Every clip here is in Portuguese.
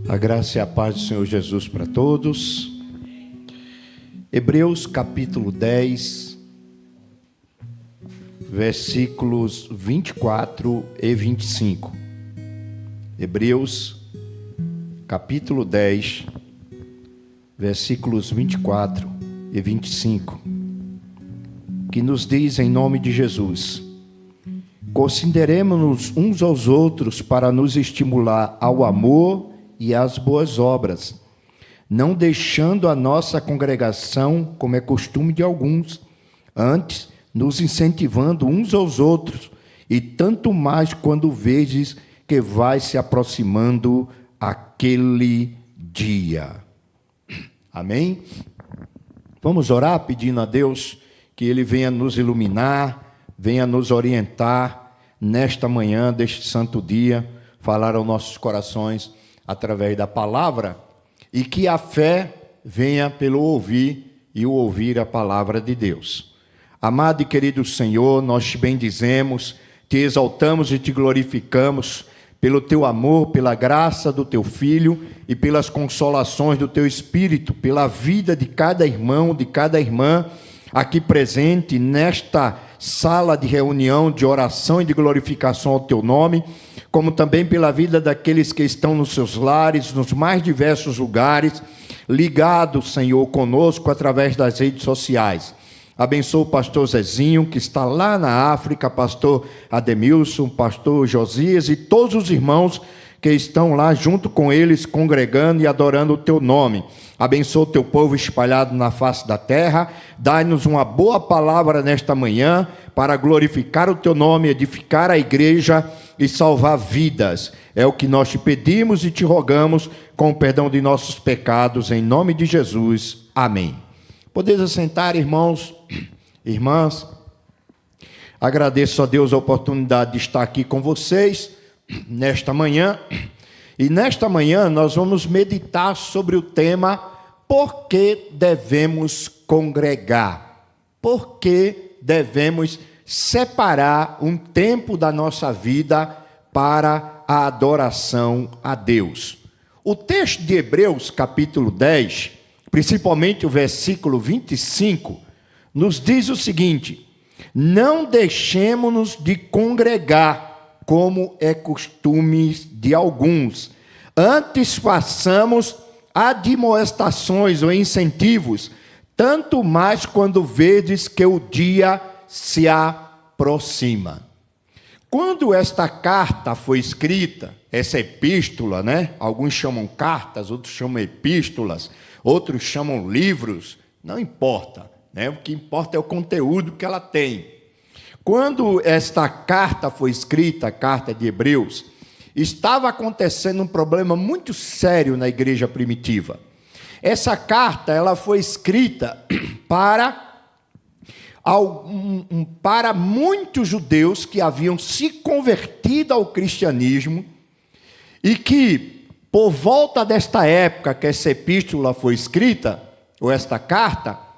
A graça e a paz do Senhor Jesus para todos. Hebreus capítulo 10, versículos 24 e 25. Hebreus capítulo 10, versículos 24 e 25, que nos diz em nome de Jesus: consideremos-nos uns aos outros para nos estimular ao amor e às boas obras, não deixando a nossa congregação, como é costume de alguns, antes nos incentivando uns aos outros, e tanto mais quando vedes que vai se aproximando aquele dia. Amém? Vamos orar pedindo a Deus que Ele venha nos iluminar, venha nos orientar nesta manhã deste santo dia, falar aos nossos corações através da palavra, e que a fé venha pelo ouvir e o ouvir a palavra de Deus. Amado e querido Senhor, nós te bendizemos, te exaltamos e te glorificamos pelo teu amor, pela graça do teu Filho e pelas consolações do teu Espírito, pela vida de cada irmão, de cada irmã aqui presente nesta sala de reunião, de oração e de glorificação ao teu nome, como também pela vida daqueles que estão nos seus lares, nos mais diversos lugares, ligados, Senhor, conosco através das redes sociais. Abençoa o pastor Zezinho, que está lá na África, pastor Ademilson, pastor Josias e todos os irmãos que estão lá junto com eles, congregando e adorando o teu nome. Abençoa o teu povo espalhado na face da terra. Dai-nos uma boa palavra nesta manhã para glorificar o teu nome, edificar a igreja e salvar vidas. É o que nós te pedimos e te rogamos, com o perdão de nossos pecados, em nome de Jesus. Amém. Podeis assentar, irmãos, irmãs. Agradeço a Deus a oportunidade de estar aqui com vocês nesta manhã. E nesta manhã nós vamos meditar sobre o tema: por que devemos congregar? Por que devemos separar um tempo da nossa vida para a adoração a Deus? O texto de Hebreus, capítulo 10, principalmente o versículo 25, nos diz o seguinte: não deixemos-nos de congregar, como é costume de alguns, antes façamos admoestações ou incentivos, tanto mais quando vedes que o dia se aproxima. Quando esta carta foi escrita, essa epístola, né? Alguns chamam cartas, outros chamam epístolas, outros chamam livros, não importa, né? O que importa é o conteúdo que ela tem. Quando esta carta foi escrita, a carta de Hebreus, estava acontecendo um problema muito sério na igreja primitiva. Essa carta ela foi escrita para muitos judeus que haviam se convertido ao cristianismo e que, por volta desta época que essa epístola foi escrita, ou esta carta,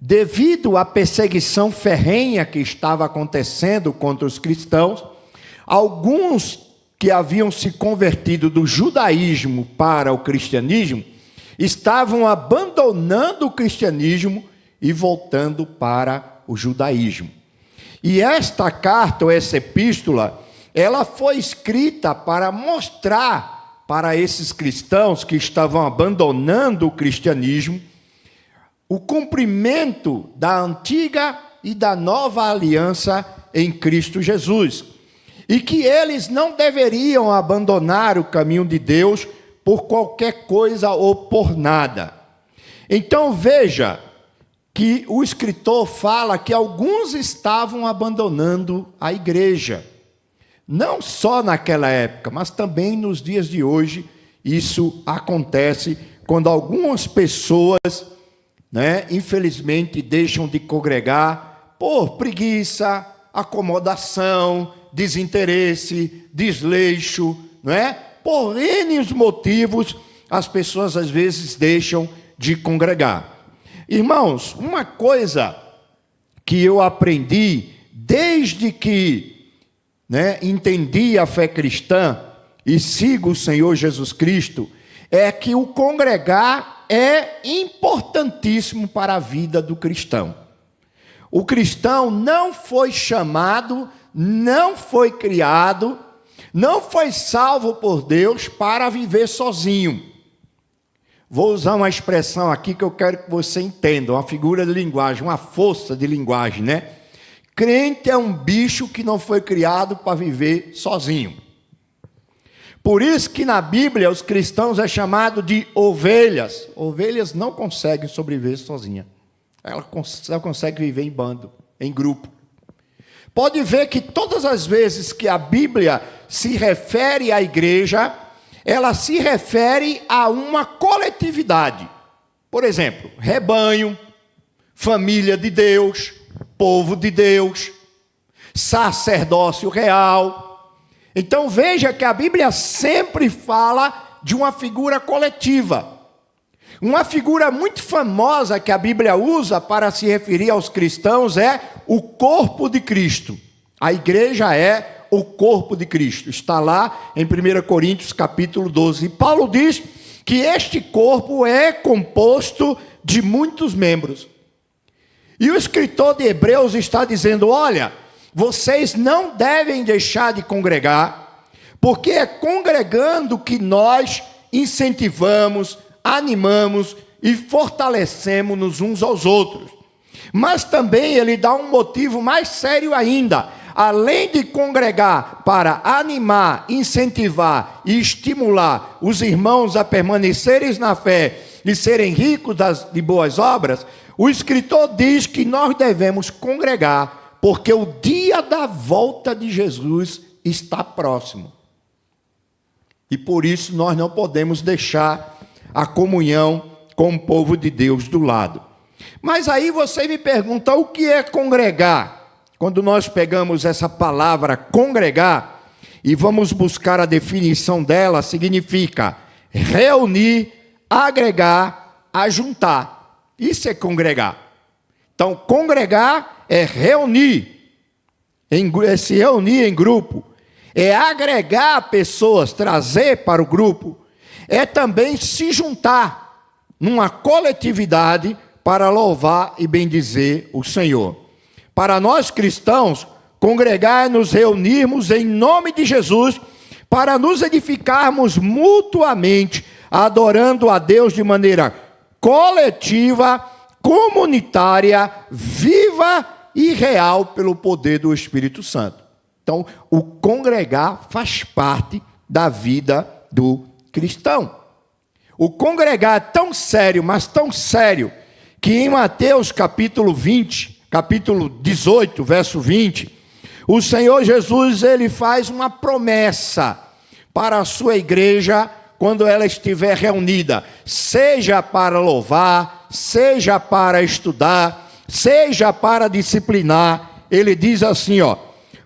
devido à perseguição ferrenha que estava acontecendo contra os cristãos, alguns que haviam se convertido do judaísmo para o cristianismo estavam abandonando o cristianismo e voltando para o judaísmo. E esta carta, ou essa epístola, ela foi escrita para mostrar para esses cristãos que estavam abandonando o cristianismo o cumprimento da antiga e da nova aliança em Cristo Jesus, e que eles não deveriam abandonar o caminho de Deus por qualquer coisa ou por nada. Então veja que o escritor fala que alguns estavam abandonando a igreja, não só naquela época, mas também nos dias de hoje. Isso acontece quando algumas pessoas, infelizmente, deixam de congregar por preguiça, acomodação, desinteresse, desleixo, por N motivos, as pessoas às vezes deixam de congregar. Irmãos, uma coisa que eu aprendi desde que entendi a fé cristã e sigo o Senhor Jesus Cristo, é que o congregar é importantíssimo para a vida do cristão. O cristão não foi chamado, não foi criado, não foi salvo por Deus para viver sozinho. Vou usar uma expressão aqui que eu quero que você entenda, uma figura de linguagem, uma força de linguagem, né? Crente é um bicho que não foi criado para viver sozinho. Por isso que na Bíblia os cristãos é chamado de ovelhas. Ovelhas não conseguem sobreviver sozinha. Ela só consegue viver em bando, em grupo. Pode ver que todas as vezes que a Bíblia se refere à igreja, ela se refere a uma coletividade. Por exemplo, rebanho, família de Deus, povo de Deus, sacerdócio real. Então veja que a Bíblia sempre fala de uma figura coletiva. Uma figura muito famosa que a Bíblia usa para se referir aos cristãos é o corpo de Cristo. A igreja é o corpo de Cristo. Está lá em 1 Coríntios capítulo 12. E Paulo diz que este corpo é composto de muitos membros. E o escritor de Hebreus está dizendo, olha, vocês não devem deixar de congregar, porque é congregando que nós incentivamos, animamos e fortalecemos uns aos outros. Mas também ele dá um motivo mais sério ainda. Além de congregar para animar, incentivar e estimular os irmãos a permanecerem na fé e serem ricos de boas obras, o escritor diz que nós devemos congregar, porque o dia da volta de Jesus está próximo. E por isso nós não podemos deixar a comunhão com o povo de Deus do lado. Mas aí você me pergunta, o que é congregar? Quando nós pegamos essa palavra congregar e vamos buscar a definição dela, significa reunir, agregar, ajuntar. Isso é congregar. Então, congregar é reunir, se reunir em grupo, é agregar pessoas, trazer para o grupo, é também se juntar numa coletividade para louvar e bendizer o Senhor. Para nós cristãos, congregar é nos reunirmos em nome de Jesus para nos edificarmos mutuamente, adorando a Deus de maneira coletiva, comunitária, viva e real pelo poder do Espírito Santo. Então, o congregar faz parte da vida do cristão. O congregar é tão sério, mas tão sério, que em Mateus capítulo 20, capítulo 18, verso 20, o Senhor Jesus ele faz uma promessa para a sua igreja quando ela estiver reunida, seja para louvar, seja para estudar, seja para disciplinar. Ele diz assim, ó,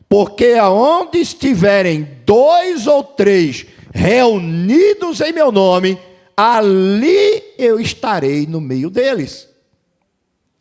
porque aonde estiverem 2 ou 3 reunidos em meu nome, ali eu estarei no meio deles.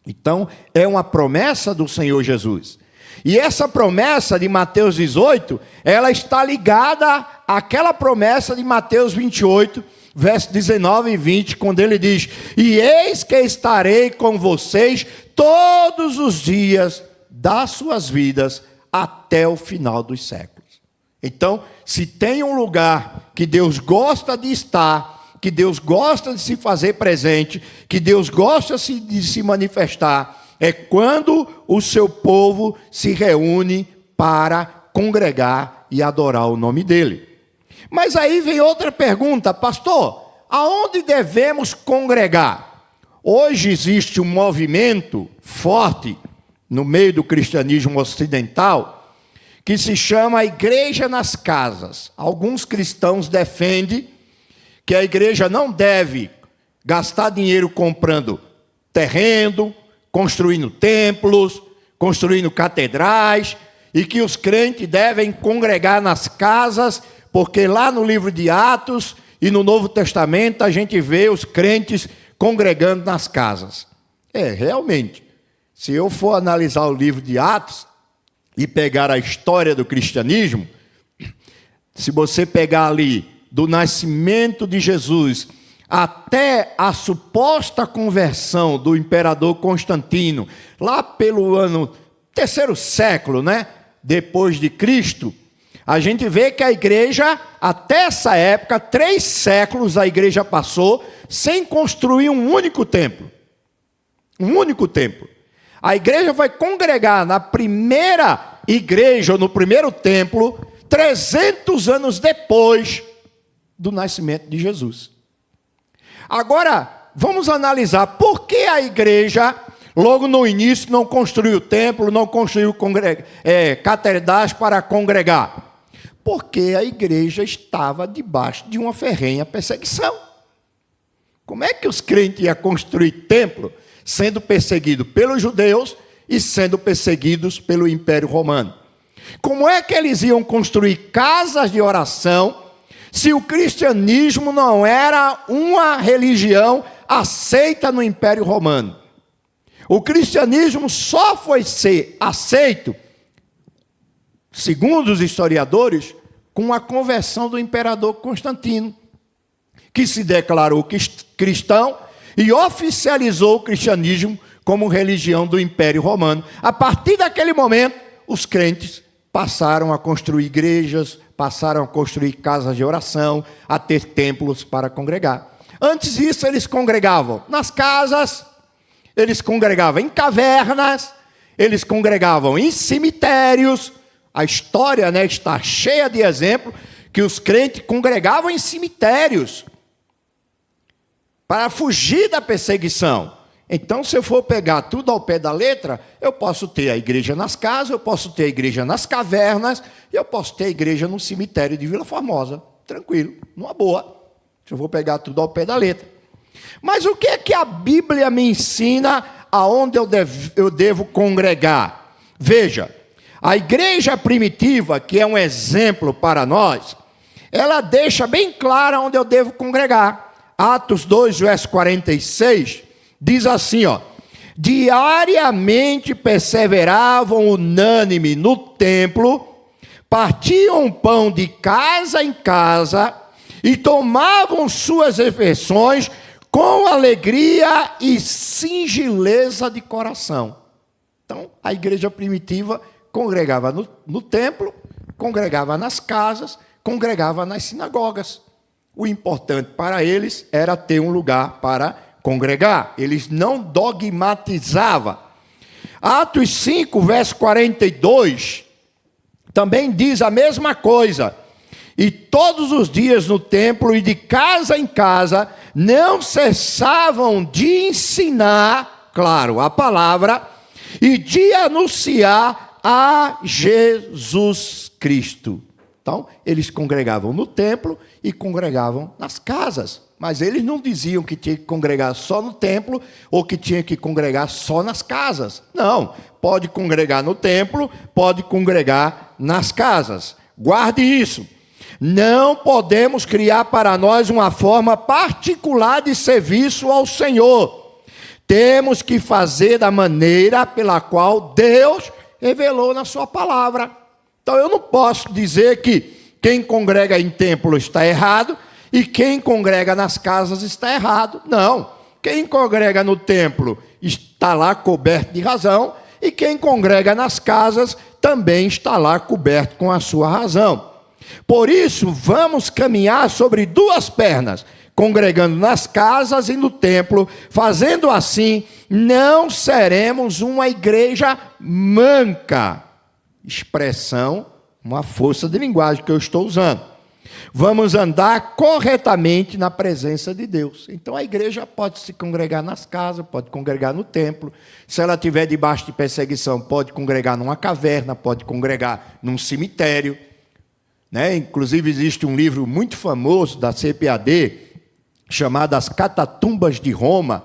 Então, é uma promessa do Senhor Jesus. E essa promessa de Mateus 18, ela está ligada àquela promessa de Mateus 28, versos 19 e 20, quando ele diz, e eis que estarei com vocês todos os dias das suas vidas até o final dos séculos. Então, se tem um lugar que Deus gosta de estar, que Deus gosta de se fazer presente, que Deus gosta de se manifestar, é quando o seu povo se reúne para congregar e adorar o nome dele. Mas aí vem outra pergunta, pastor, aonde devemos congregar? Hoje existe um movimento forte no meio do cristianismo ocidental que se chama a igreja nas casas. Alguns cristãos defendem que a igreja não deve gastar dinheiro comprando terreno, construindo templos, construindo catedrais, e que os crentes devem congregar nas casas, porque lá no livro de Atos e no Novo Testamento a gente vê os crentes congregando nas casas. Realmente, se eu for analisar o livro de Atos e pegar a história do cristianismo, se você pegar ali do nascimento de Jesus até a suposta conversão do imperador Constantino, lá pelo ano 3º século, né, depois de Cristo, a gente vê que a igreja, até essa época, 3 séculos a igreja passou sem construir um único templo. Um único templo. A igreja vai congregar na primeira igreja, ou no primeiro templo, 300 anos depois do nascimento de Jesus. Agora, vamos analisar por que a igreja, logo no início, não construiu templo, não construiu catedrais para congregar. Porque a igreja estava debaixo de uma ferrenha perseguição. Como é que os crentes iam construir templo sendo perseguidos pelos judeus e sendo perseguidos pelo Império Romano? Como é que eles iam construir casas de oração se o cristianismo não era uma religião aceita no Império Romano? O cristianismo só foi ser aceito, segundo os historiadores, com a conversão do imperador Constantino, que se declarou cristão e oficializou o cristianismo como religião do Império Romano. A partir daquele momento, os crentes passaram a construir igrejas, passaram a construir casas de oração, a ter templos para congregar. Antes disso, eles congregavam nas casas, eles congregavam em cavernas, eles congregavam em cemitérios. A história, né, está cheia de exemplos que os crentes congregavam em cemitérios para fugir da perseguição. Então, se eu for pegar tudo ao pé da letra, eu posso ter a igreja nas casas, eu posso ter a igreja nas cavernas, e eu posso ter a igreja no cemitério de Vila Formosa. Tranquilo, numa boa. Se eu vou pegar tudo ao pé da letra. Mas o que é que a Bíblia me ensina aonde eu devo congregar? Veja, a igreja primitiva, que é um exemplo para nós, ela deixa bem claro onde eu devo congregar. Atos 2, verso 46, diz assim, ó: diariamente perseveravam unânime no templo, partiam pão de casa em casa e tomavam suas refeições com alegria e singeleza de coração. Então, a igreja primitiva congregava no templo, congregava nas casas, congregava nas sinagogas. O importante para eles era ter um lugar para congregar. Eles não dogmatizavam. Atos 5, verso 42, também diz a mesma coisa. E todos os dias no templo e de casa em casa não cessavam de ensinar, claro, a palavra e de anunciar a Jesus Cristo. Então, eles congregavam no templo e congregavam nas casas. Mas eles não diziam que tinha que congregar só no templo ou que tinha que congregar só nas casas. Não, pode congregar no templo, pode congregar nas casas. Guarde isso. Não podemos criar para nós uma forma particular de serviço ao Senhor. Temos que fazer da maneira pela qual Deus revelou na sua palavra. Então eu não posso dizer que quem congrega em templo está errado e quem congrega nas casas está errado. Não. Quem congrega no templo está lá coberto de razão e quem congrega nas casas também está lá coberto com a sua razão. Por isso, vamos caminhar sobre 2 pernas, congregando nas casas e no templo. Fazendo assim, não seremos uma igreja manca. Expressão, uma força de linguagem que eu estou usando. Vamos andar corretamente na presença de Deus. Então a igreja pode se congregar nas casas, pode congregar no templo. Se ela estiver debaixo de perseguição, pode congregar numa caverna, pode congregar num cemitério. Né? Inclusive existe um livro muito famoso da CPAD, chamado As Catatumbas de Roma,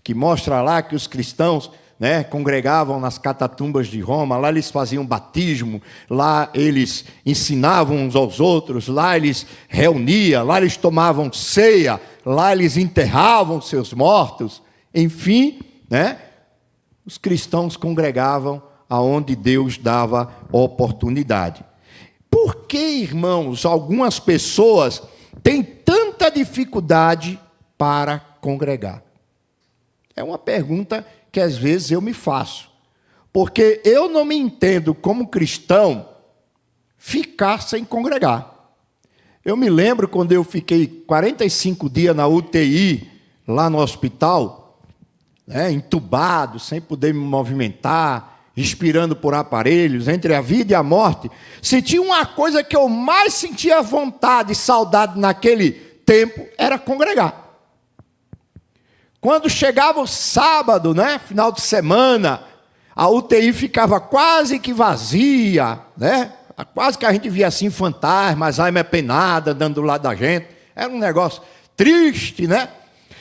que mostra lá que os cristãos, né, congregavam nas catatumbas de Roma. Lá eles faziam batismo, lá eles ensinavam uns aos outros, lá eles reuniam, lá eles tomavam ceia, lá eles enterravam seus mortos. Enfim, né, os cristãos congregavam aonde Deus dava oportunidade. Por que, irmãos, algumas pessoas têm tanta dificuldade para congregar? É uma pergunta que às vezes eu me faço. Porque eu não me entendo como cristão ficar sem congregar. Eu me lembro quando eu fiquei 45 dias na UTI, lá no hospital, né, entubado, sem poder me movimentar, respirando por aparelhos, entre a vida e a morte. Se tinha uma coisa que eu mais sentia vontade e saudade naquele tempo, era congregar. Quando chegava o sábado, né, final de semana, a UTI ficava quase que vazia, né? Quase que a gente via assim fantasmas, alma penada andando do lado da gente. Era um negócio triste, né?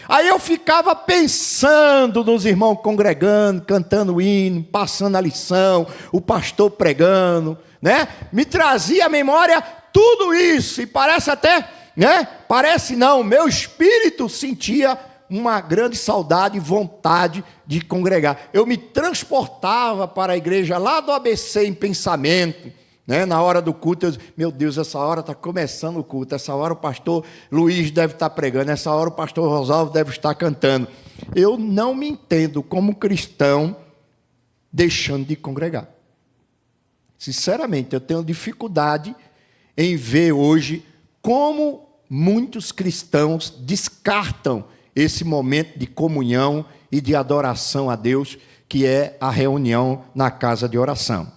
Aí eu ficava pensando nos irmãos congregando, cantando hino, passando a lição, o pastor pregando, né? Me trazia à memória tudo isso. E parece até, né? Parece não, meu espírito sentia uma grande saudade e vontade de congregar. Eu me transportava para a igreja lá do ABC em pensamento, né? Na hora do culto, eu disse, meu Deus, essa hora está começando o culto, essa hora o pastor Luiz deve estar pregando, essa hora o pastor Rosalvo deve estar cantando. Eu não me entendo como cristão deixando de congregar. Sinceramente, eu tenho dificuldade em ver hoje como muitos cristãos descartam esse momento de comunhão e de adoração a Deus, que é a reunião na casa de oração.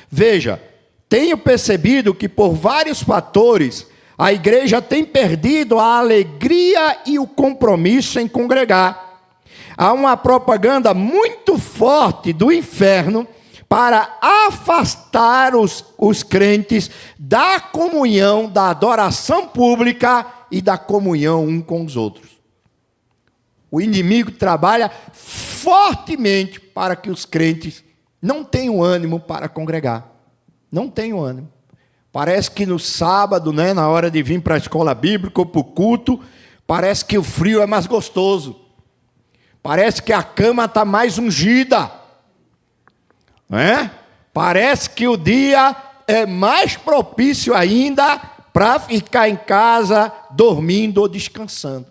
Veja, tenho percebido que por vários fatores, a igreja tem perdido a alegria e o compromisso em congregar. Há uma propaganda muito forte do inferno para afastar os crentes da comunhão, da adoração pública e da comunhão um com os outros. O inimigo trabalha fortemente para que os crentes não tenham ânimo para congregar. Não tenham ânimo. Parece que no sábado, né, na hora de vir para a escola bíblica ou para o culto, parece que o frio é mais gostoso. Parece que a cama está mais ungida. Né? Parece que o dia é mais propício ainda para ficar em casa, dormindo ou descansando.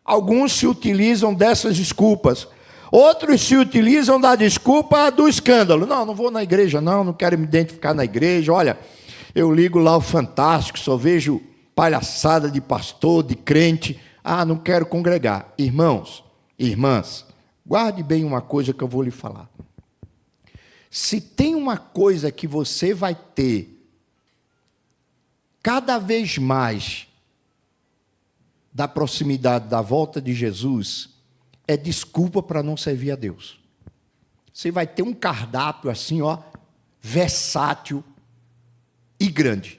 Alguns se utilizam dessas desculpas. Outros se utilizam da desculpa do escândalo. Não vou na igreja não quero me identificar na igreja. Olha, eu ligo lá o Fantástico, só vejo palhaçada de pastor, de crente. Não quero congregar. Irmãos, irmãs, guarde bem uma coisa que eu vou lhe falar. Se tem uma coisa que você vai ter cada vez mais da proximidade da volta de Jesus, é desculpa para não servir a Deus. Você vai ter um cardápio assim, versátil e grande.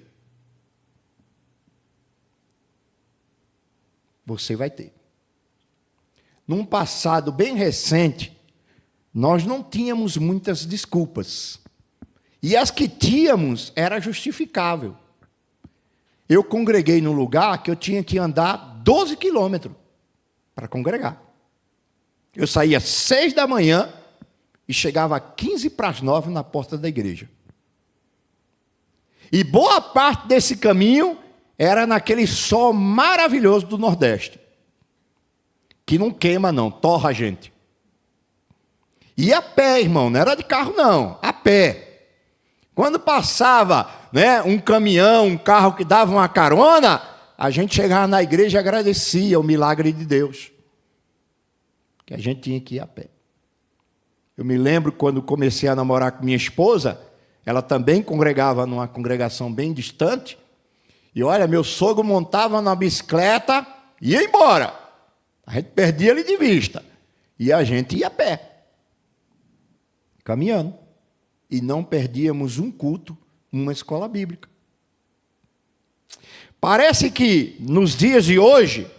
Você vai ter. Num passado bem recente, nós não tínhamos muitas desculpas. E as que tínhamos era justificável. Eu congreguei num lugar que eu tinha que andar 12 quilômetros para congregar. Eu saía às 6 da manhã e chegava às 15 para as 9 na porta da igreja. E boa parte desse caminho era naquele sol maravilhoso do Nordeste, que não queima não, torra a gente. E a pé, irmão, não era de carro não, a pé. Quando passava, né, um caminhão, um carro que dava uma carona, a gente chegava na igreja e agradecia o milagre de Deus, que a gente tinha que ir a pé. Eu me lembro quando comecei a namorar com minha esposa, ela também congregava numa congregação bem distante, e olha, meu sogro montava na bicicleta e ia embora. A gente perdia ele de vista, e a gente ia a pé, caminhando, e não perdíamos um culto numa escola bíblica. Parece que nos dias de hoje,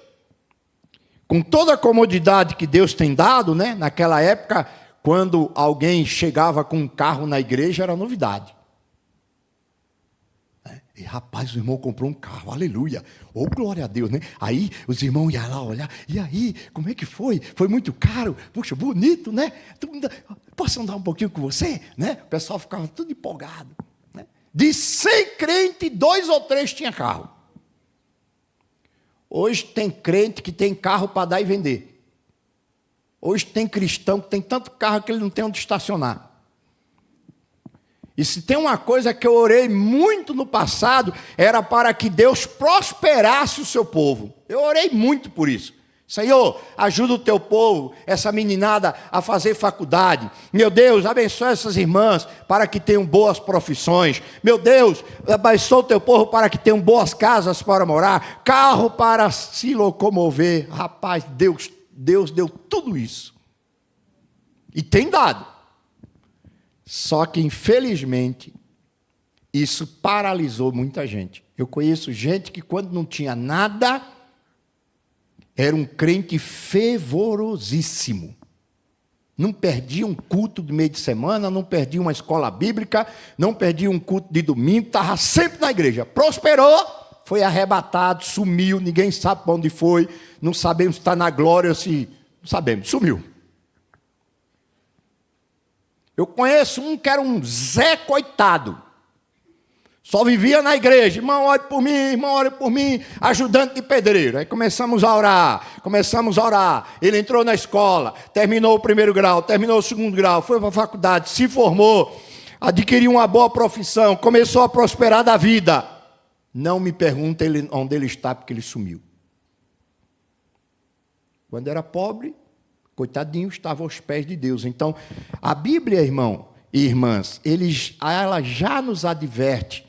com toda a comodidade que Deus tem dado, né? Naquela época, quando alguém chegava com um carro na igreja, era novidade. E, rapaz, o irmão comprou um carro, aleluia, oh glória a Deus, né? Aí os irmãos iam lá olhar, e aí, como é que foi? Foi muito caro? Puxa, bonito, né? Posso andar um pouquinho com você? Né? O pessoal ficava tudo empolgado. Né? De 100 crentes, 2 ou 3 tinham carro. Hoje tem crente que tem carro para dar e vender. Hoje tem cristão que tem tanto carro que ele não tem onde estacionar. E se tem uma coisa que eu orei muito no passado, era para que Deus prosperasse o seu povo. Eu orei muito por isso. Senhor, ajuda o teu povo, essa meninada, a fazer faculdade. Meu Deus, abençoa essas irmãs para que tenham boas profissões. Meu Deus, abençoa o teu povo para que tenham boas casas para morar, carro para se locomover. Rapaz, Deus deu tudo isso. E tem dado. Só que, infelizmente, isso paralisou muita gente. Eu conheço gente que, quando não tinha nada, era um crente fervorosíssimo. Não perdia um culto de meio de semana, não perdia uma escola bíblica, não perdia um culto de domingo, estava sempre na igreja. Prosperou, foi arrebatado, sumiu, ninguém sabe para onde foi, não sabemos se está na glória ou se... Não sabemos, sumiu. Eu conheço um que era um Zé coitado. Só vivia na igreja. Irmão, ore por mim, irmão, ore por mim. Ajudante de pedreiro. Aí começamos a orar. Ele entrou na escola, terminou o primeiro grau, terminou o segundo grau, foi para a faculdade, se formou, adquiriu uma boa profissão, começou a prosperar da vida. Não me pergunta onde ele está, porque ele sumiu. Quando era pobre, coitadinho, estava aos pés de Deus. Então, a Bíblia, irmão e irmãs, ela já nos adverte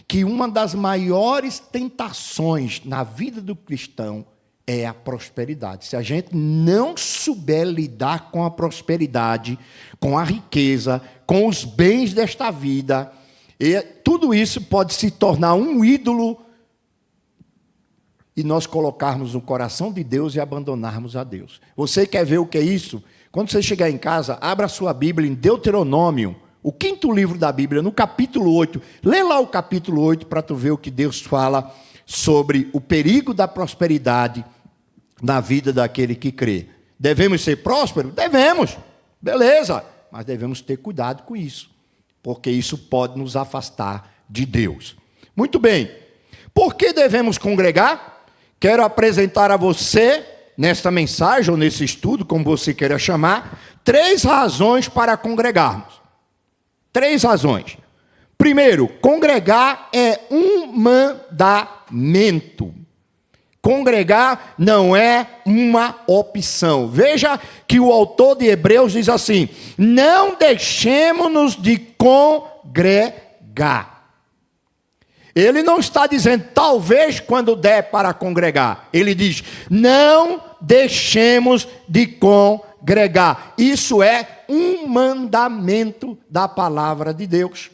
que uma das maiores tentações na vida do cristão é a prosperidade. Se a gente não souber lidar com a prosperidade, com a riqueza, com os bens desta vida, tudo isso pode se tornar um ídolo e nós colocarmos no coração de Deus e abandonarmos a Deus. Você quer ver o que é isso? Quando você chegar em casa, abra a sua Bíblia em Deuteronômio, o 5º livro da Bíblia, no capítulo 8. Lê lá o capítulo 8 para tu ver o que Deus fala sobre o perigo da prosperidade na vida daquele que crê. Devemos ser prósperos? Devemos. Beleza. Mas devemos ter cuidado com isso, porque isso pode nos afastar de Deus. Muito bem. Por que devemos congregar? Quero apresentar a você, nesta mensagem, ou nesse estudo, como você queira chamar, 3 razões para congregarmos. 3 razões. Primeiro, congregar é um mandamento. Congregar não é uma opção. Veja que o autor de Hebreus diz assim: não deixemos-nos de congregar. Ele não está dizendo, talvez quando der para congregar. Ele diz, não deixemos de congregar. Isso é um mandamento da palavra de Deus.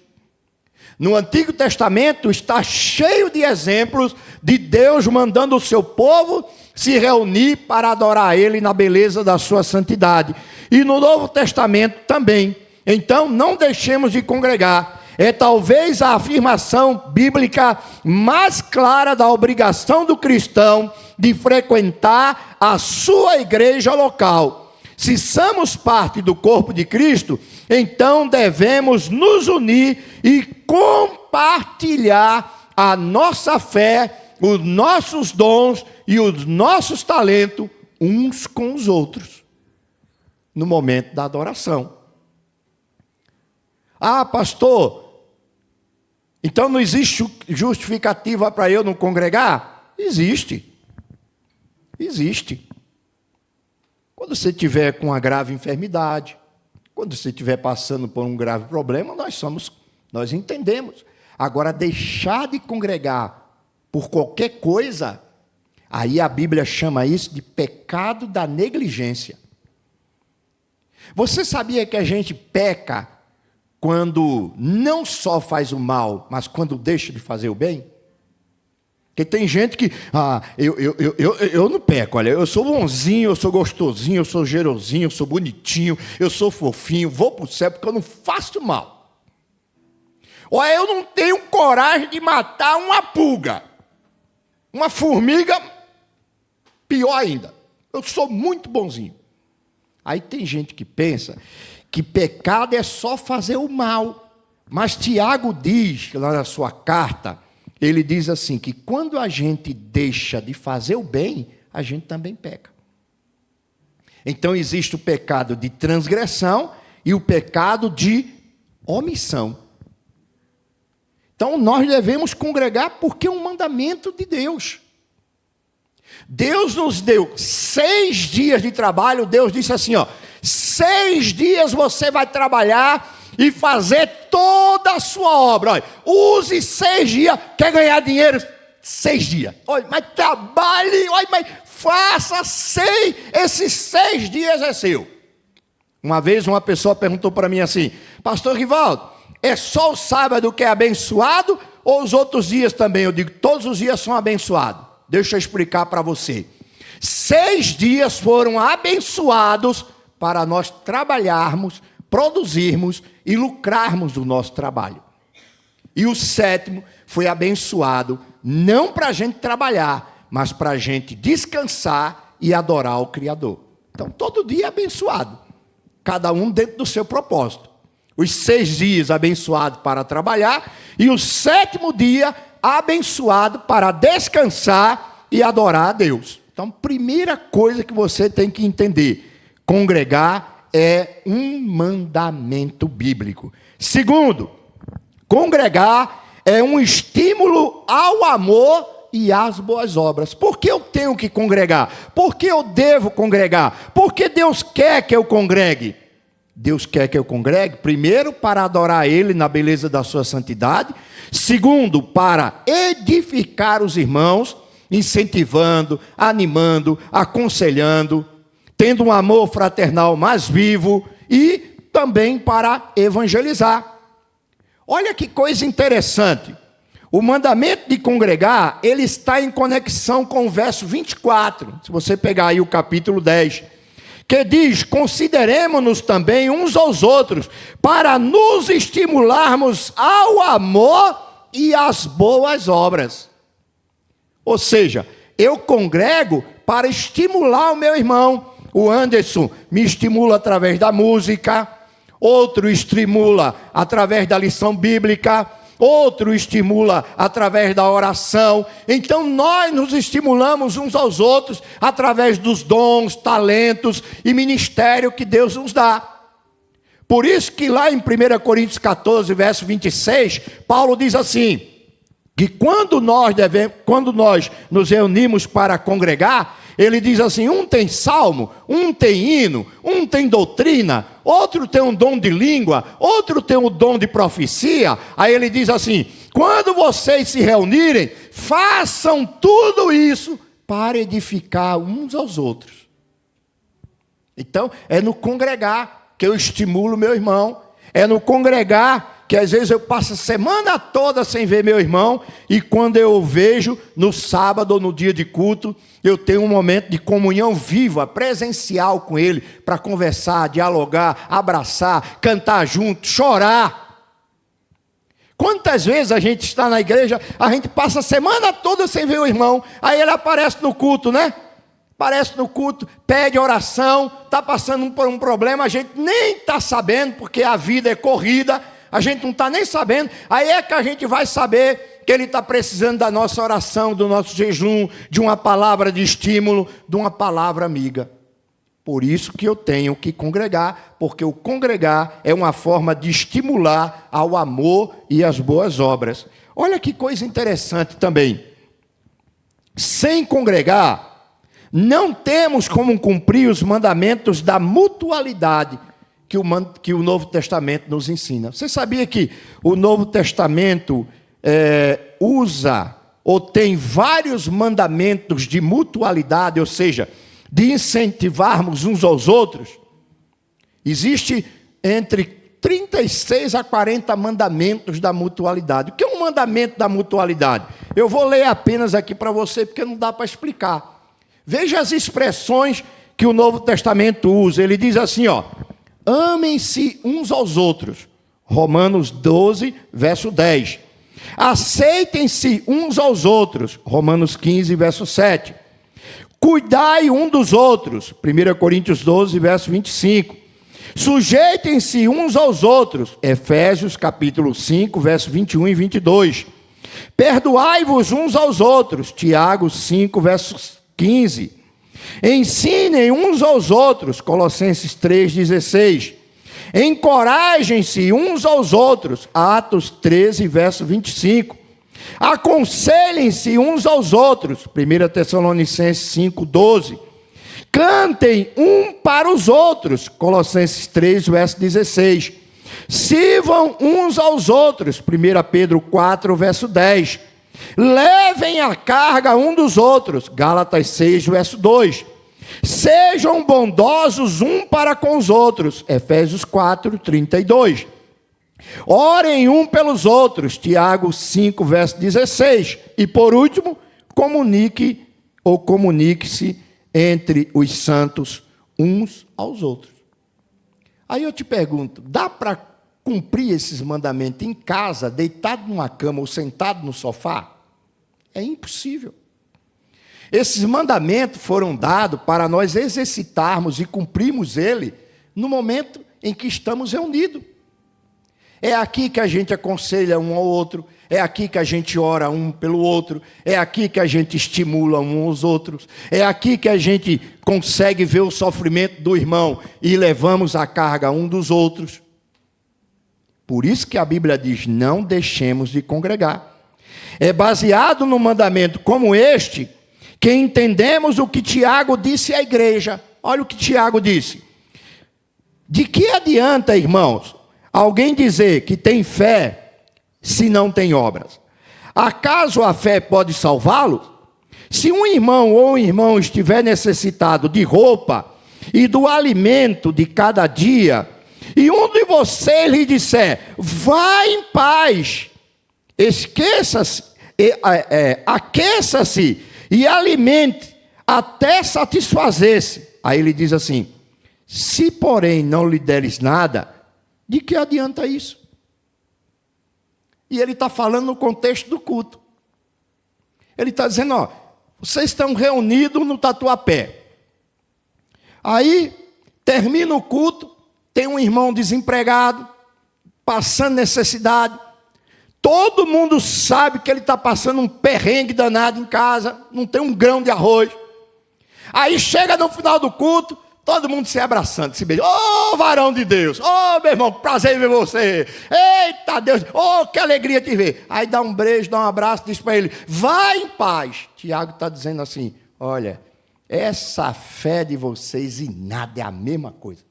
No Antigo Testamento está cheio de exemplos de Deus mandando o seu povo se reunir para adorar Ele na beleza da sua santidade. E no Novo Testamento também. Então, não deixemos de congregar. É talvez a afirmação bíblica mais clara da obrigação do cristão de frequentar a sua igreja local. Se somos parte do corpo de Cristo, então devemos nos unir e compartilhar a nossa fé, os nossos dons e os nossos talentos uns com os outros, no momento da adoração. Ah, pastor, então não existe justificativa para eu não congregar? Existe. Existe. Quando você estiver com uma grave enfermidade, quando você estiver passando por um grave problema, nós entendemos. Agora, deixar de congregar por qualquer coisa, aí a Bíblia chama isso de pecado da negligência. Você sabia que a gente peca quando não só faz o mal, mas quando deixa de fazer o bem? Porque tem gente que, eu não peco, olha, eu sou bonzinho, eu sou gostosinho, eu sou cheirosinho, eu sou bonitinho, eu sou fofinho, vou para o céu porque eu não faço mal. Olha, eu não tenho coragem de matar uma pulga, uma formiga, pior ainda, eu sou muito bonzinho. Aí tem gente que pensa que pecado é só fazer o mal. Mas Tiago diz, lá na sua carta, ele diz assim, que quando a gente deixa de fazer o bem, a gente também peca. Então existe o pecado de transgressão e o pecado de omissão. Então nós devemos congregar porque é um mandamento de Deus. Deus nos deu 6 dias de trabalho. Deus disse assim, 6 dias você vai trabalhar e fazer toda a sua obra. Olha, use 6 dias, quer ganhar dinheiro? 6 dias. Olha, mas trabalhe, olha, mas faça 6, esses 6 dias é seu. Uma vez uma pessoa perguntou para mim assim, pastor Rivaldo, é só o sábado que é abençoado ou os outros dias também? Eu digo, todos os dias são abençoados. Deixa eu explicar para você. 6 dias foram abençoados para nós trabalharmos, produzirmos e lucrarmos do nosso trabalho. E o 7º foi abençoado, não para a gente trabalhar, mas para a gente descansar e adorar o Criador. Então, todo dia é abençoado, cada um dentro do seu propósito. Os 6 dias abençoado para trabalhar e o 7º dia abençoado para descansar e adorar a Deus. Então, primeira coisa que você tem que entender, congregar é um mandamento bíblico. Segundo, congregar é um estímulo ao amor e às boas obras. Por que eu tenho que congregar? Por que eu devo congregar? Porque Deus quer que eu congregue. Deus quer que eu congregue, primeiro, para adorar Ele na beleza da sua santidade. Segundo, para edificar os irmãos, incentivando, animando, aconselhando, tendo um amor fraternal mais vivo e também para evangelizar. Olha que coisa interessante. O mandamento de congregar, ele está em conexão com o verso 24. Se você pegar aí o capítulo 10, que diz, consideremos-nos também uns aos outros, para nos estimularmos ao amor e às boas obras. Ou seja, eu congrego para estimular o meu irmão. O Anderson me estimula através da música, outro estimula através da lição bíblica, outro estimula através da oração. Então nós nos estimulamos uns aos outros através dos dons, talentos e ministério que Deus nos dá. Por isso que lá em 1 Coríntios 14, verso 26, Paulo diz assim, que quando nós nos reunimos para congregar, ele diz assim, um tem salmo, um tem hino, um tem doutrina, outro tem um dom de língua, outro tem um dom de profecia. Aí ele diz assim, quando vocês se reunirem, façam tudo isso para edificar uns aos outros. Então, é no congregar que eu estimulo meu irmão, é no congregar que às vezes eu passo a semana toda sem ver meu irmão, e quando eu o vejo, no sábado ou no dia de culto, eu tenho um momento de comunhão viva, presencial com ele, para conversar, dialogar, abraçar, cantar junto, chorar. Quantas vezes a gente está na igreja, a gente passa a semana toda sem ver o irmão, aí ele aparece no culto, né? Aparece no culto, pede oração, está passando por um problema, a gente nem está sabendo, porque a vida é corrida, a gente não está nem sabendo, aí é que a gente vai saber que ele está precisando da nossa oração, do nosso jejum, de uma palavra de estímulo, de uma palavra amiga. Por isso que eu tenho que congregar, porque o congregar é uma forma de estimular ao amor e às boas obras. Olha que coisa interessante também. Sem congregar, não temos como cumprir os mandamentos da mutualidade que o Novo Testamento nos ensina. Você sabia que o Novo Testamento usa ou tem vários mandamentos de mutualidade, ou seja, de incentivarmos uns aos outros? Existe entre 36 a 40 mandamentos da mutualidade. O que é um mandamento da mutualidade? Eu vou ler apenas aqui para você, porque não dá para explicar. Veja as expressões que o Novo Testamento usa. Ele diz assim, amem-se uns aos outros. Romanos 12, verso 10. Aceitem-se uns aos outros. Romanos 15, verso 7. Cuidai um dos outros. 1 Coríntios 12, verso 25. Sujeitem-se uns aos outros. Efésios capítulo 5, verso 21 e 22. Perdoai-vos uns aos outros, Tiago 5, verso 15. Ensinem uns aos outros, Colossenses 3,16. Encorajem-se uns aos outros, Atos 13, verso 25. Aconselhem-se uns aos outros, 1 Tessalonicenses 5, 12. Cantem um para os outros, Colossenses 3, verso 16. Sirvam uns aos outros, 1 Pedro 4, verso 10. Levem a carga um dos outros, Gálatas 6, verso 2. Sejam bondosos um para com os outros, Efésios 4, 32. Orem um pelos outros, Tiago 5, verso 16. E por último, comunique-se entre os santos uns aos outros. Aí eu te pergunto, dá para cumprir esses mandamentos em casa, deitado numa cama ou sentado no sofá? É impossível. Esses mandamentos foram dados para nós exercitarmos e cumprirmos ele no momento em que estamos reunidos. É aqui que a gente aconselha um ao outro, é aqui que a gente ora um pelo outro, é aqui que a gente estimula um aos outros, é aqui que a gente consegue ver o sofrimento do irmão e levamos a carga um dos outros. Por isso que a Bíblia diz, não deixemos de congregar. É baseado num mandamento como este, que entendemos o que Tiago disse à igreja. Olha o que Tiago disse. De que adianta, irmãos, alguém dizer que tem fé se não tem obras? Acaso a fé pode salvá-lo? Se um irmão ou um irmão estiver necessitado de roupa e do alimento de cada dia, e um de vocês lhe disser, vá em paz, aqueça-se e alimente até satisfazer-se. Aí ele diz assim, se porém não lhe deres nada, de que adianta isso? E ele está falando no contexto do culto. Ele está dizendo, ó, vocês estão reunidos no Tatuapé. Aí, termina o culto, tem um irmão desempregado, passando necessidade. Todo mundo sabe que ele está passando um perrengue danado em casa, não tem um grão de arroz. Aí chega no final do culto, todo mundo se abraçando, se beijando. Ô, varão de Deus! Ô, meu irmão, prazer em ver você! Eita Deus! Ô, que alegria te ver! Aí dá um beijo, dá um abraço, diz para ele, vai em paz. Tiago está dizendo assim, olha, essa fé de vocês e nada é a mesma coisa.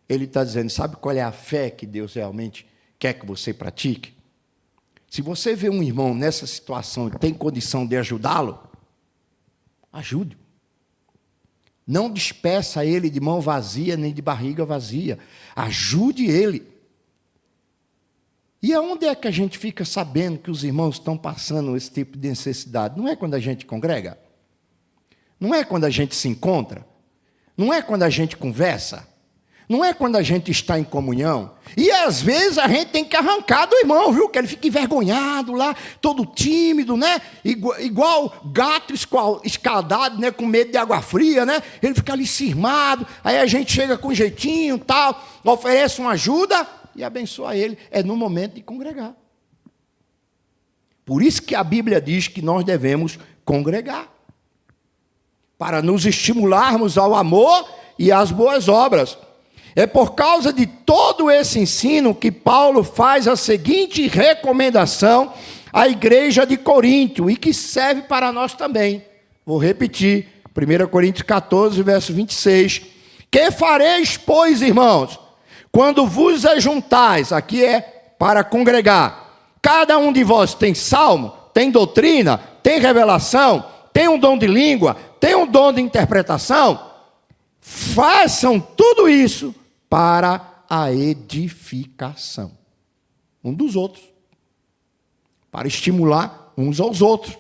Ele está dizendo, sabe qual é a fé que Deus realmente quer que você pratique? Se você vê um irmão nessa situação e tem condição de ajudá-lo, ajude-o. Não despeça ele de mão vazia, nem de barriga vazia. Ajude ele. E aonde é que a gente fica sabendo que os irmãos estão passando esse tipo de necessidade? Não é quando a gente congrega? Não é quando a gente se encontra? Não é quando a gente conversa? Não é quando a gente está em comunhão? E às vezes a gente tem que arrancar do irmão, viu? Que ele fica envergonhado lá, todo tímido, né? Igual gato escaldado, né? Com medo de água fria, né? Ele fica ali cismado, aí a gente chega com jeitinho, tal, oferece uma ajuda e abençoa ele. É no momento de congregar. Por isso que a Bíblia diz que nós devemos congregar. Para nos estimularmos ao amor e às boas obras. É por causa de todo esse ensino que Paulo faz a seguinte recomendação à igreja de Corinto, e que serve para nós também. Vou repetir, 1 Coríntios 14, verso 26. Que fareis, pois, irmãos, quando vos ajuntais, aqui é para congregar, cada um de vós tem salmo, tem doutrina, tem revelação, tem um dom de língua, tem um dom de interpretação, façam tudo isso para a edificação um dos outros, para estimular uns aos outros.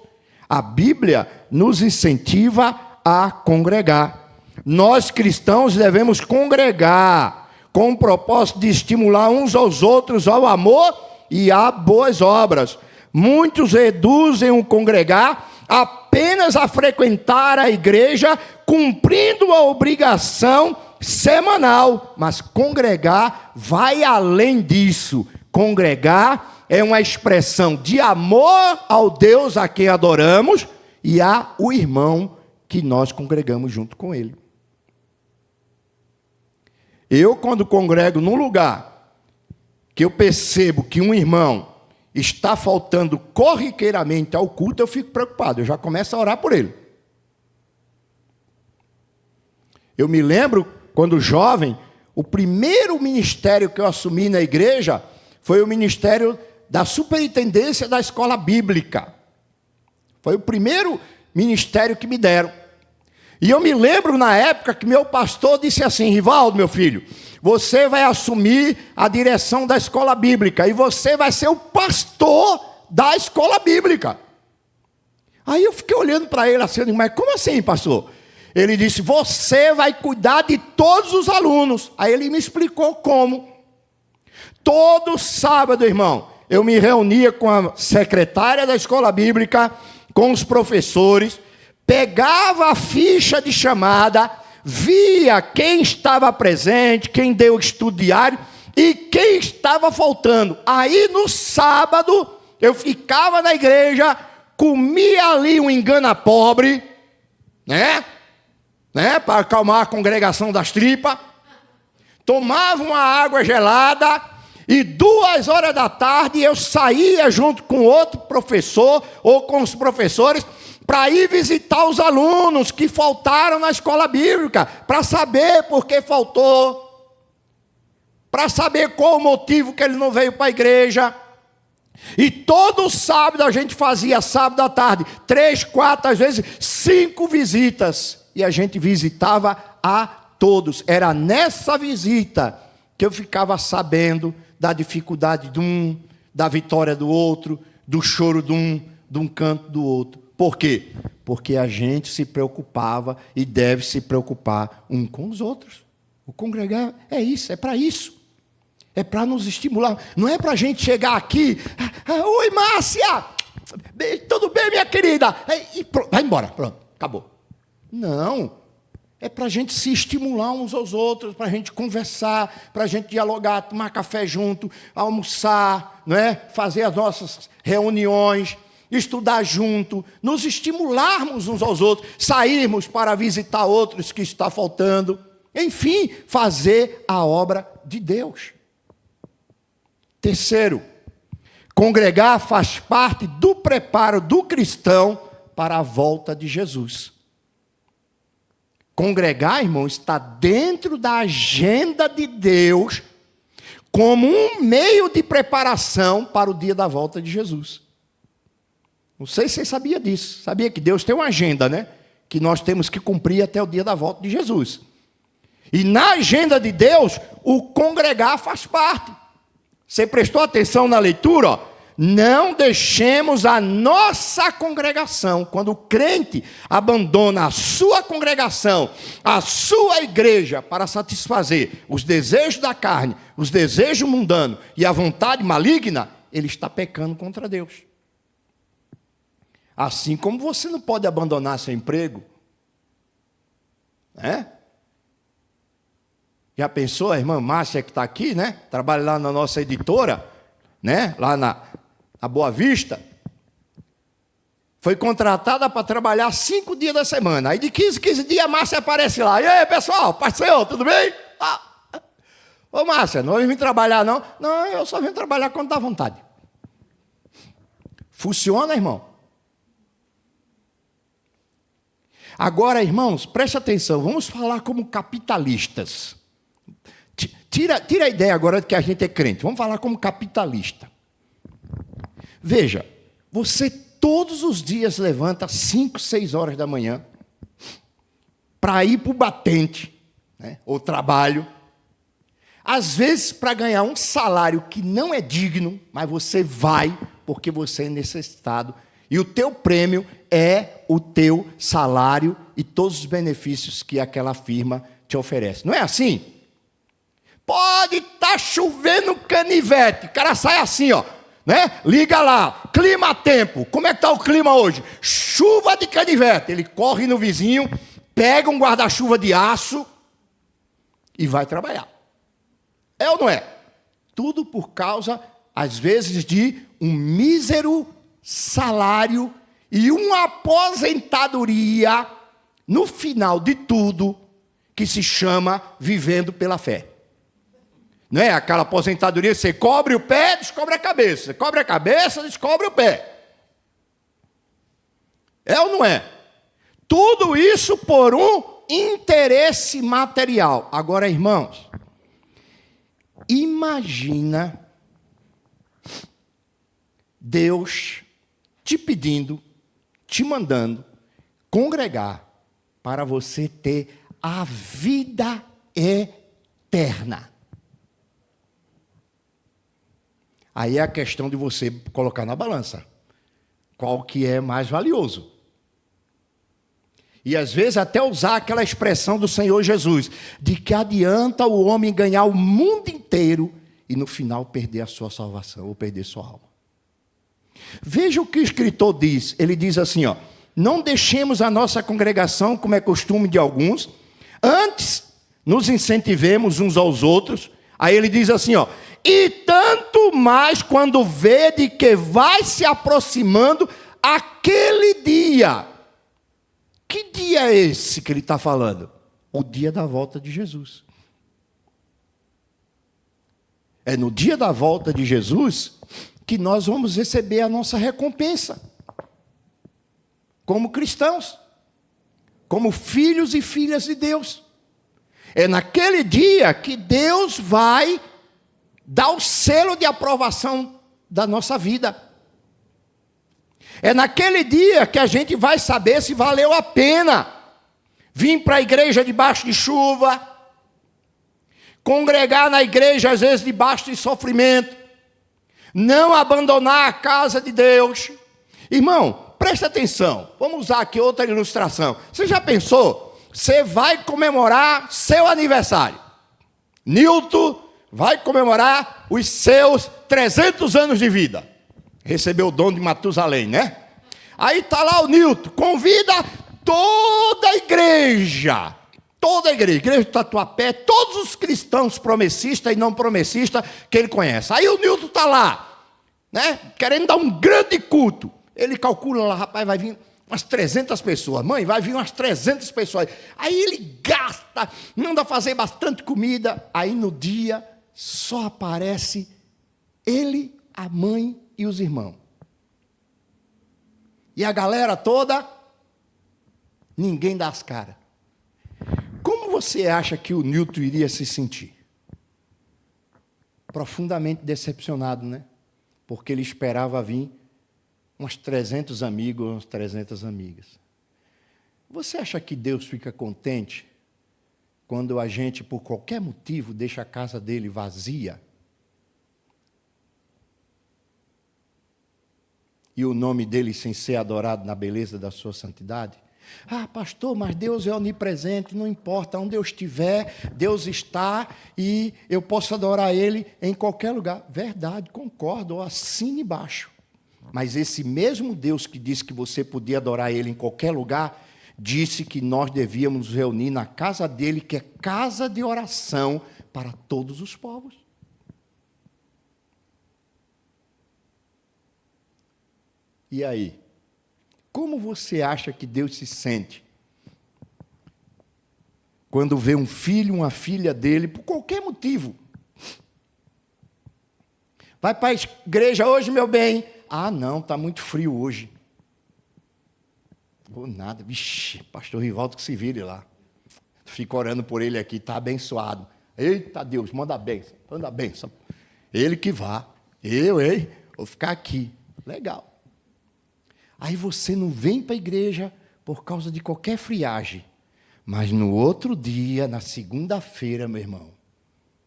A Bíblia nos incentiva a congregar. Nós cristãos devemos congregar com o propósito de estimular uns aos outros ao amor e a boas obras. Muitos reduzem o congregar apenas a frequentar a igreja, cumprindo a obrigação semanal, mas congregar vai além disso. Congregar é uma expressão de amor ao Deus a quem adoramos e ao irmão que nós congregamos junto com ele. Eu, quando congrego num lugar que eu percebo que um irmão está faltando corriqueiramente ao culto, eu fico preocupado, eu já começo a orar por ele. Eu me lembro, quando jovem, o primeiro ministério que eu assumi na igreja foi o ministério da superintendência da escola bíblica. Foi o primeiro ministério que me deram. E eu me lembro na época que meu pastor disse assim: Rivaldo, meu filho, você vai assumir a direção da escola bíblica e você vai ser o pastor da escola bíblica. Aí eu fiquei olhando para ele assim, mas como assim, pastor? Ele disse: você vai cuidar de todos os alunos. Aí ele me explicou como. Todo sábado, irmão, eu me reunia com a secretária da escola bíblica, com os professores, pegava a ficha de chamada, via quem estava presente, quem deu estudo diário e quem estava faltando. Aí no sábado, eu ficava na igreja, comia ali um engana-pobre, né? Para acalmar a congregação das tripas, tomava uma água gelada e 2 horas da tarde eu saía junto com outro professor ou com os professores para ir visitar os alunos que faltaram na escola bíblica, para saber por que faltou, para saber qual o motivo que ele não veio para a igreja. E todo sábado a gente fazia, sábado à tarde, 3, 4, às vezes 5 visitas. E a gente visitava a todos. Era nessa visita que eu ficava sabendo da dificuldade de um, da vitória do outro, do choro de um canto do outro. Por quê? Porque a gente se preocupava e deve se preocupar um com os outros. O congregar é isso, é para isso. É para nos estimular. Não é para a gente chegar aqui, oi Márcia, tudo bem minha querida? E pronto, vai embora, pronto, acabou. Não, é para a gente se estimular uns aos outros, para a gente conversar, para a gente dialogar, tomar café junto, almoçar, não é? Fazer as nossas reuniões, estudar junto, nos estimularmos uns aos outros, sairmos para visitar outros que está faltando, enfim, fazer a obra de Deus. Terceiro, congregar faz parte do preparo do cristão para a volta de Jesus. Congregar, irmão, está dentro da agenda de Deus como um meio de preparação para o dia da volta de Jesus. Não sei se você sabia disso. Sabia que Deus tem uma agenda, né? Que nós temos que cumprir até o dia da volta de Jesus. E na agenda de Deus, o congregar faz parte. Você prestou atenção na leitura? Ó? Não deixemos a nossa congregação. Quando o crente abandona a sua congregação, a sua igreja, para satisfazer os desejos da carne, os desejos mundanos e a vontade maligna, ele está pecando contra Deus. Assim como você não pode abandonar seu emprego, né? Já pensou, a irmã Márcia que está aqui, né? Trabalha lá na nossa editora, né? Lá na Boa Vista. Foi contratada para trabalhar 5 dias da semana. Aí de 15 dias a Márcia aparece lá. E aí, pessoal, parceiro, tudo bem? Ô Márcia, não vim trabalhar não? Não, eu só vim trabalhar quando dá vontade. Funciona, irmão? Agora, irmãos, preste atenção, vamos falar como capitalistas. Tira a ideia agora de que a gente é crente. Vamos falar como capitalista. Veja, você todos os dias levanta 5, 6 horas da manhã para ir para o batente, né, ou trabalho. Às vezes para ganhar um salário que não é digno, mas você vai porque você é necessitado. E o teu prêmio é o teu salário e todos os benefícios que aquela firma te oferece. Não é assim? Pode estar chovendo canivete. O cara sai assim, ó, né? Liga lá, clima-tempo. Como é que está o clima hoje? Chuva de canivete. Ele corre no vizinho, pega um guarda-chuva de aço e vai trabalhar. É ou não é? Tudo por causa às vezes, de um mísero salário e uma aposentadoria, no final de tudo, que se chama vivendo pela fé. Não é aquela aposentadoria, você cobre o pé, descobre a cabeça. Você cobre a cabeça, descobre o pé. É ou não é? Tudo isso por um interesse material. Agora, irmãos, imagina Deus te pedindo, te mandando congregar para você ter a vida eterna. Aí é a questão de você colocar na balança qual que é mais valioso. E às vezes até usar aquela expressão do Senhor Jesus, de que adianta o homem ganhar o mundo inteiro e no final perder a sua salvação, ou perder sua alma. Veja o que o escritor diz. Ele diz assim, ó: não deixemos a nossa congregação, como é costume de alguns, antes nos incentivemos uns aos outros. Aí ele diz assim, ó: e tanto mais quando vede que vai se aproximando aquele dia. Que dia é esse que ele está falando? O dia da volta de Jesus. É no dia da volta de Jesus que nós vamos receber a nossa recompensa. Como cristãos. Como filhos e filhas de Deus. É naquele dia que Deus vai dar o selo de aprovação da nossa vida. É naquele dia que a gente vai saber se valeu a pena vir para a igreja debaixo de chuva, congregar na igreja às vezes debaixo de sofrimento, não abandonar a casa de Deus. Irmão, presta atenção, vamos usar aqui outra ilustração. Você já pensou? Você vai comemorar seu aniversário. Nilton vai comemorar os seus 300 anos de vida. Recebeu o dom de Matusalém, né? Aí está lá o Nilton, convida toda a igreja. Toda a igreja do Tatuapé, todos os cristãos promessistas e não promessistas que ele conhece. Aí o Nilton está lá, né? Querendo dar um grande culto. Ele calcula lá, rapaz, vai vir umas 300 pessoas. Mãe, vai vir umas 300 pessoas. Aí ele gasta, manda fazer bastante comida. Aí no dia só aparece ele, a mãe e os irmãos. E a galera toda, ninguém dá as caras. Como você acha que o Nilton iria se sentir? Profundamente decepcionado, né? Porque ele esperava vir uns 300 amigos, umas 300 amigas. Você acha que Deus fica contente quando a gente, por qualquer motivo, deixa a casa dele vazia? E o nome dele sem ser adorado na beleza da sua santidade? Ah, pastor, mas Deus é onipresente, não importa onde eu estiver, Deus está e eu posso adorar Ele em qualquer lugar. Verdade, concordo, assine embaixo. Mas esse mesmo Deus que disse que você podia adorar Ele em qualquer lugar, disse que nós devíamos nos reunir na casa dele, que é casa de oração para todos os povos. E aí? Como você acha que Deus se sente quando vê um filho, uma filha dele, por qualquer motivo? Vai para a igreja hoje, meu bem. Ah, não, está muito frio hoje. Vou nada. Vixe, pastor Rivaldo que se vire lá. Fico orando por ele aqui, está abençoado. Eita Deus, manda a bênção, manda a bênção. Ele que vá. Vou ficar aqui. Legal. Aí você não vem para a igreja por causa de qualquer friagem. Mas no outro dia, na segunda-feira, meu irmão,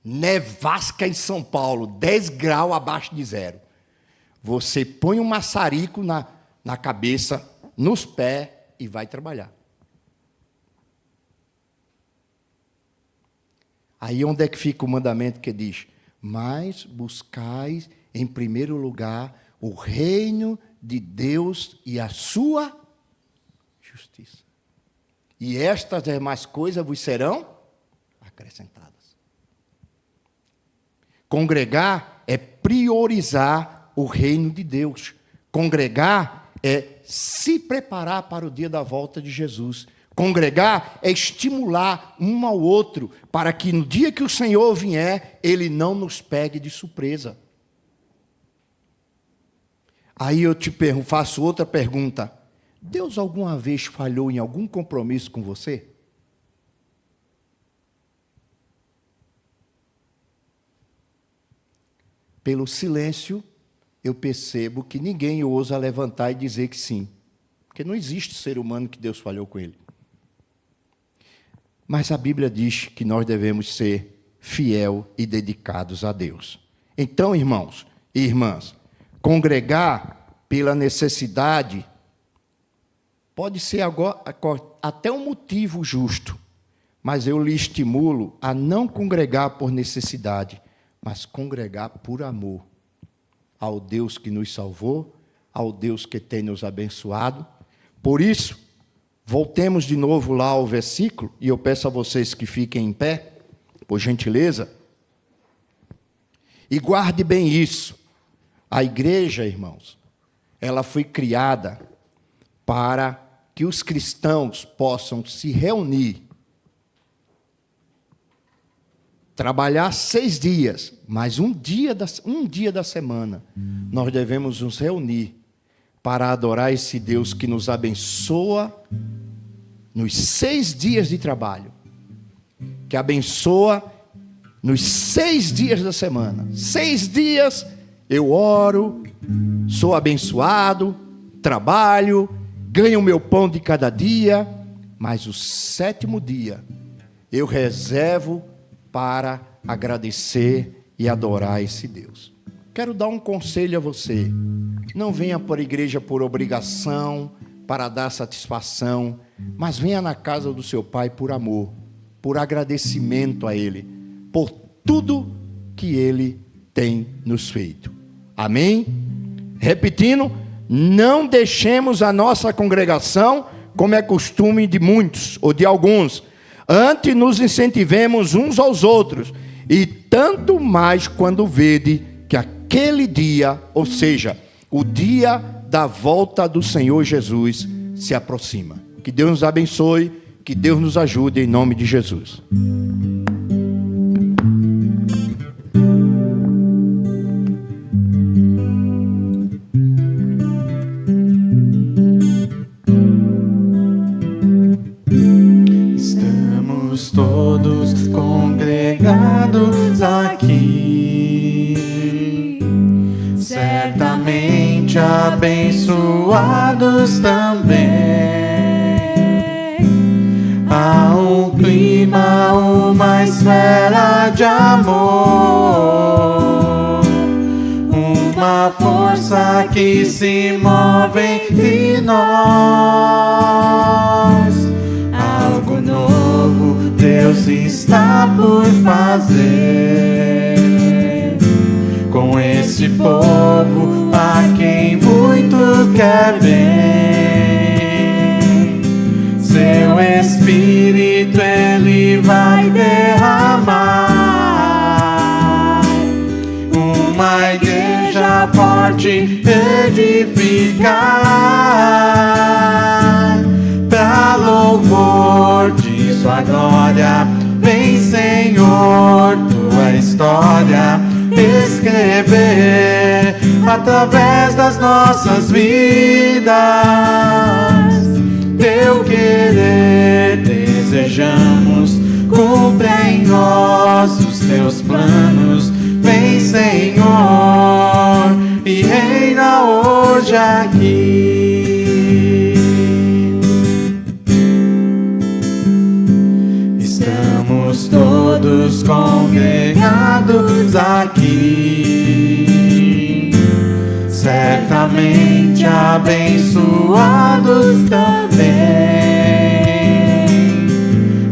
nevasca em São Paulo, 10 graus abaixo de zero. Você põe um maçarico na cabeça, nos pés e vai trabalhar. Aí onde é que fica o mandamento que diz: mas buscais em primeiro lugar o reino de Deus e a sua justiça. E estas demais coisas vos serão acrescentadas. Congregar é priorizar o reino de Deus. Congregar é se preparar para o dia da volta de Jesus. Congregar é estimular um ao outro para que no dia que o Senhor vier, Ele não nos pegue de surpresa. Aí eu te faço outra pergunta. Deus alguma vez falhou em algum compromisso com você? Pelo silêncio, eu percebo que ninguém ousa levantar e dizer que sim. Porque não existe ser humano que Deus falhou com ele. Mas a Bíblia diz que nós devemos ser fiel e dedicados a Deus. Então, irmãos e irmãs, congregar pela necessidade pode ser agora, até um motivo justo, mas eu lhe estimulo a não congregar por necessidade, mas congregar por amor ao Deus que nos salvou, ao Deus que tem nos abençoado. Por isso, voltemos de novo lá ao versículo, e eu peço a vocês que fiquem em pé, por gentileza, e guarde bem isso. A igreja, irmãos, ela foi criada para que os cristãos possam se reunir, trabalhar 6 dias, mas um dia da semana, nós devemos nos reunir para adorar esse Deus que nos abençoa nos 6 dias de trabalho, que abençoa nos 6 dias da semana. 6 dias eu oro, sou abençoado, trabalho, ganho o meu pão de cada dia, mas o 7º dia eu reservo para agradecer e adorar esse Deus. Quero dar um conselho a você. Não venha para a igreja por obrigação, para dar satisfação, mas venha na casa do seu Pai por amor, por agradecimento a Ele, por tudo que Ele tem nos feito. Amém? Repetindo, não deixemos a nossa congregação como é costume de muitos ou de alguns. Antes nos incentivemos uns aos outros, e tanto mais quando vede que aquele dia, ou seja, o dia da volta do Senhor Jesus, se aproxima. Que Deus nos abençoe, que Deus nos ajude em nome de Jesus. Todos congregados aqui, certamente abençoados também. Há um clima, uma esfera de amor, uma força que se move entre nós. Algo novo Deus está por fazer com esse povo a quem muito quer bem. Seu Espírito Ele vai derramar, uma igreja forte edificar, pra louvor de sua glória. Vem, Senhor, tua história escrever através das nossas vidas. Teu querer desejamos, cumpra em nós os teus planos. Vem, Senhor, e reina hoje aqui. Estamos todos congregados aqui, certamente abençoados também.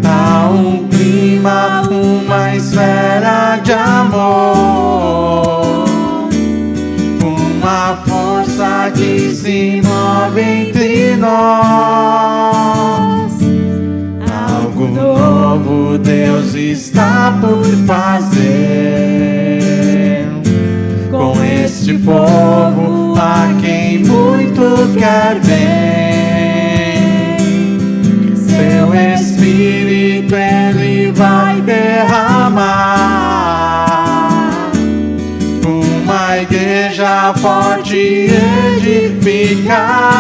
Há um clima, uma esfera de amor, uma força que se move entre nós. Algo novo Deus está por fazer este povo a quem muito quer bem. Seu Espírito Ele vai derramar, uma igreja forte edificar.